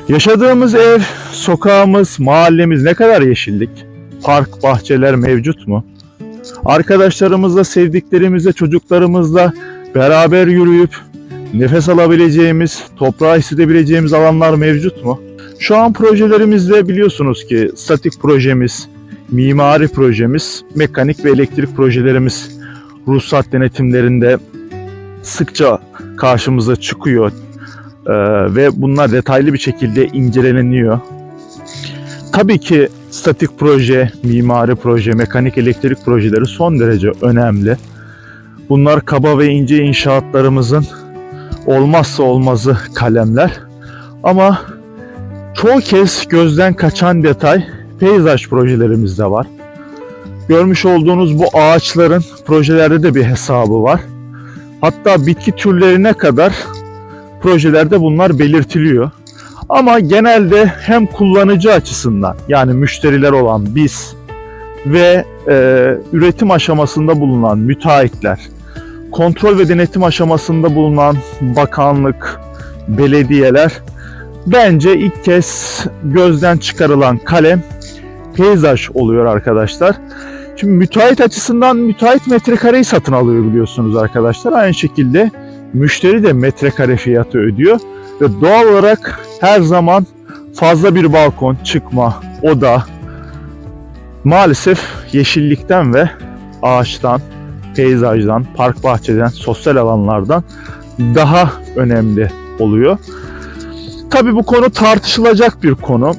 Yaşadığımız ev, sokağımız, mahallemiz ne kadar yeşillik? Park, bahçeler mevcut mu? Arkadaşlarımızla, sevdiklerimizle, çocuklarımızla beraber yürüyüp nefes alabileceğimiz, toprağı hissedebileceğimiz alanlar mevcut mu? Şu an projelerimizde biliyorsunuz ki statik projemiz, mimari projemiz, mekanik ve elektrik projelerimiz ruhsat denetimlerinde sıkça karşımıza çıkıyor. Ve bunlar detaylı bir şekilde inceleniyor. Tabii ki statik proje, mimari proje, mekanik elektrik projeleri son derece önemli. Bunlar kaba ve ince inşaatlarımızın olmazsa olmazı kalemler. Ama çoğu kez gözden kaçan detay peyzaj projelerimizde var. Görmüş olduğunuz bu ağaçların projelerde de bir hesabı var. Hatta bitki türlerine kadar projelerde bunlar belirtiliyor. Ama genelde hem kullanıcı açısından, yani müşteriler olan biz ve üretim aşamasında bulunan müteahhitler, kontrol ve denetim aşamasında bulunan bakanlık, belediyeler, bence ilk kez gözden çıkarılan kalem peyzaj oluyor arkadaşlar. Şimdi müteahhit açısından müteahhit metrekareyi satın alıyor biliyorsunuz arkadaşlar. Aynı şekilde müşteri de metrekare fiyatı ödüyor ve doğal olarak her zaman fazla bir balkon, çıkma, oda maalesef yeşillikten ve ağaçtan, peyzajdan, park bahçeden, sosyal alanlardan daha önemli oluyor. Tabii bu konu tartışılacak bir konu.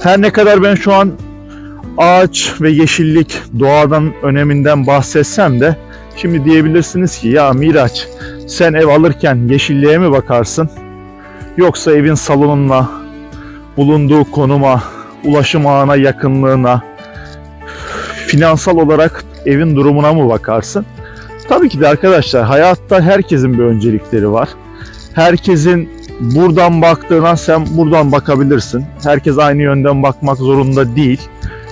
Her ne kadar ben şu an ağaç ve yeşillik, doğadan öneminden bahsetsem de şimdi diyebilirsiniz ki ya Miraç, sen ev alırken yeşilliğe mi bakarsın? Yoksa evin salonuna, bulunduğu konuma, ulaşım ağına yakınlığına, finansal olarak evin durumuna mı bakarsın? Tabii ki de arkadaşlar, hayatta herkesin bir öncelikleri var. Herkesin buradan baktığına sen buradan bakabilirsin. Herkes aynı yönden bakmak zorunda değil.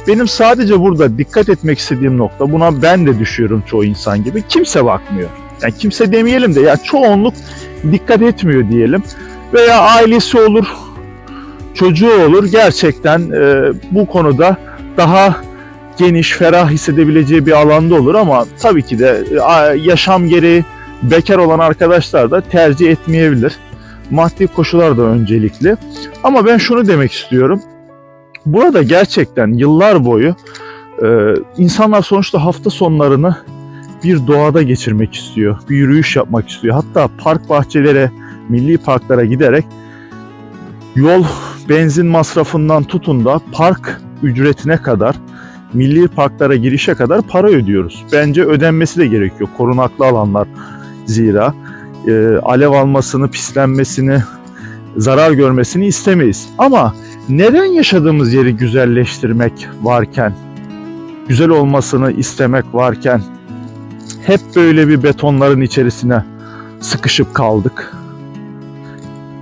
Benim sadece burada dikkat etmek istediğim nokta, buna ben de düşüyorum çoğu insan gibi, kimse bakmıyor. Yani kimse demeyelim de ya çoğunluk dikkat etmiyor diyelim. Veya ailesi olur, çocuğu olur, gerçekten bu konuda daha geniş, ferah hissedebileceği bir alanda olur ama tabii ki de yaşam gereği bekar olan arkadaşlar da tercih etmeyebilir. Maddi koşullar da öncelikli. Ama ben şunu demek istiyorum. Burada gerçekten yıllar boyu insanlar sonuçta hafta sonlarını bir doğada geçirmek istiyor. Bir yürüyüş yapmak istiyor. Hatta park bahçelere, milli parklara giderek yol, benzin masrafından tutun da park ücretine kadar, milli parklara girişe kadar para ödüyoruz. Bence ödenmesi de gerekiyor. Korunaklı alanlar zira. Alev almasını, pislenmesini, zarar görmesini istemeyiz. Ama neden yaşadığımız yeri güzelleştirmek varken, güzel olmasını istemek varken hep böyle bir betonların içerisine sıkışıp kaldık?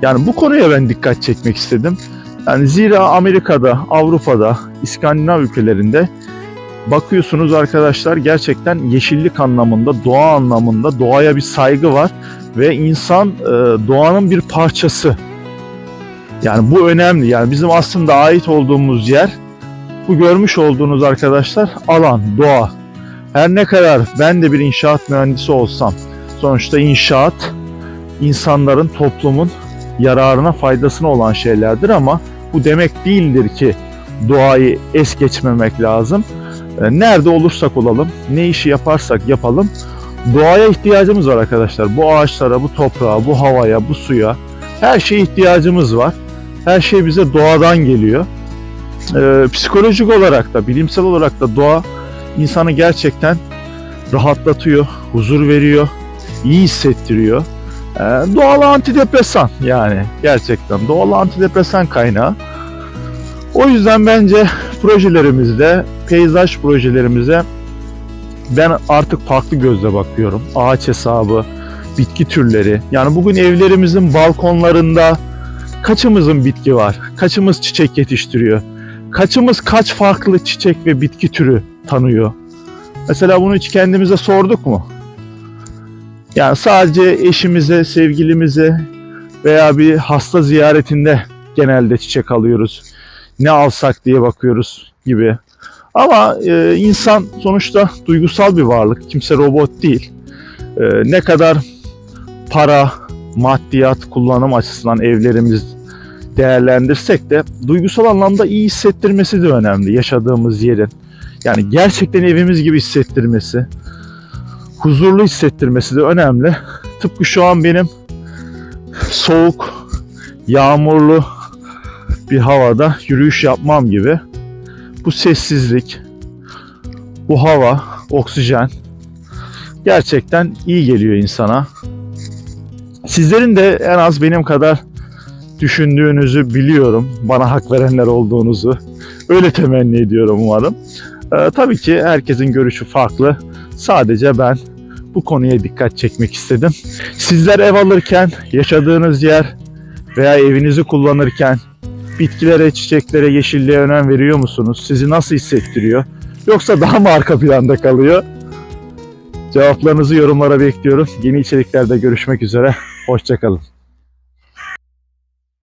Yani bu konuya ben dikkat çekmek istedim. Yani zira Amerika'da, Avrupa'da, İskandinav ülkelerinde bakıyorsunuz arkadaşlar, gerçekten yeşillik anlamında, doğa anlamında doğaya bir saygı var ve insan doğanın bir parçası. Yani bu önemli. Yani bizim aslında ait olduğumuz yer, bu görmüş olduğunuz arkadaşlar alan, doğa. Her ne kadar ben de bir inşaat mühendisi olsam, sonuçta inşaat insanların, toplumun yararına, faydasına olan şeylerdir ama bu demek değildir ki doğayı es geçmemek lazım. Nerede olursak olalım, ne işi yaparsak yapalım, doğaya ihtiyacımız var arkadaşlar. Bu ağaçlara, bu toprağa, bu havaya, bu suya, her şeye ihtiyacımız var. Her şey bize doğadan geliyor. Psikolojik olarak da, bilimsel olarak da doğa insanı gerçekten rahatlatıyor, huzur veriyor, iyi hissettiriyor. Doğal antidepresan, yani gerçekten doğal antidepresan kaynağı. O yüzden bence projelerimizde, peyzaj projelerimize ben artık farklı gözle bakıyorum. Ağaç hesabı, bitki türleri. Yani bugün evlerimizin balkonlarında kaçımızın bitki var? Kaçımız çiçek yetiştiriyor? Kaçımız kaç farklı çiçek ve bitki türü tanıyor? Mesela bunu hiç kendimize sorduk mu? Yani sadece eşimize, sevgilimize veya bir hasta ziyaretinde genelde çiçek alıyoruz. Ne alsak diye bakıyoruz gibi. Ama insan sonuçta duygusal bir varlık. Kimse robot değil. Ne kadar para, maddiyat, kullanım açısından evlerimiz değerlendirsek de duygusal anlamda iyi hissettirmesi de önemli yaşadığımız yerin. Yani gerçekten evimiz gibi hissettirmesi, huzurlu hissettirmesi de önemli. Tıpkı şu an benim soğuk, yağmurlu bir havada yürüyüş yapmam gibi. Bu sessizlik, bu hava, oksijen gerçekten iyi geliyor insana. Sizlerin de en az benim kadar düşündüğünüzü biliyorum. Bana hak verenler olduğunuzu. Öyle temenni ediyorum umarım. Tabii ki herkesin görüşü farklı. Sadece ben bu konuya dikkat çekmek istedim. Sizler ev alırken, yaşadığınız yer veya evinizi kullanırken bitkilere, çiçeklere, yeşilliğe önem veriyor musunuz? Sizi nasıl hissettiriyor? Yoksa daha mı arka planda kalıyor? Cevaplarınızı yorumlara bekliyorum. Yeni içeriklerde görüşmek üzere. Hoşça kalın.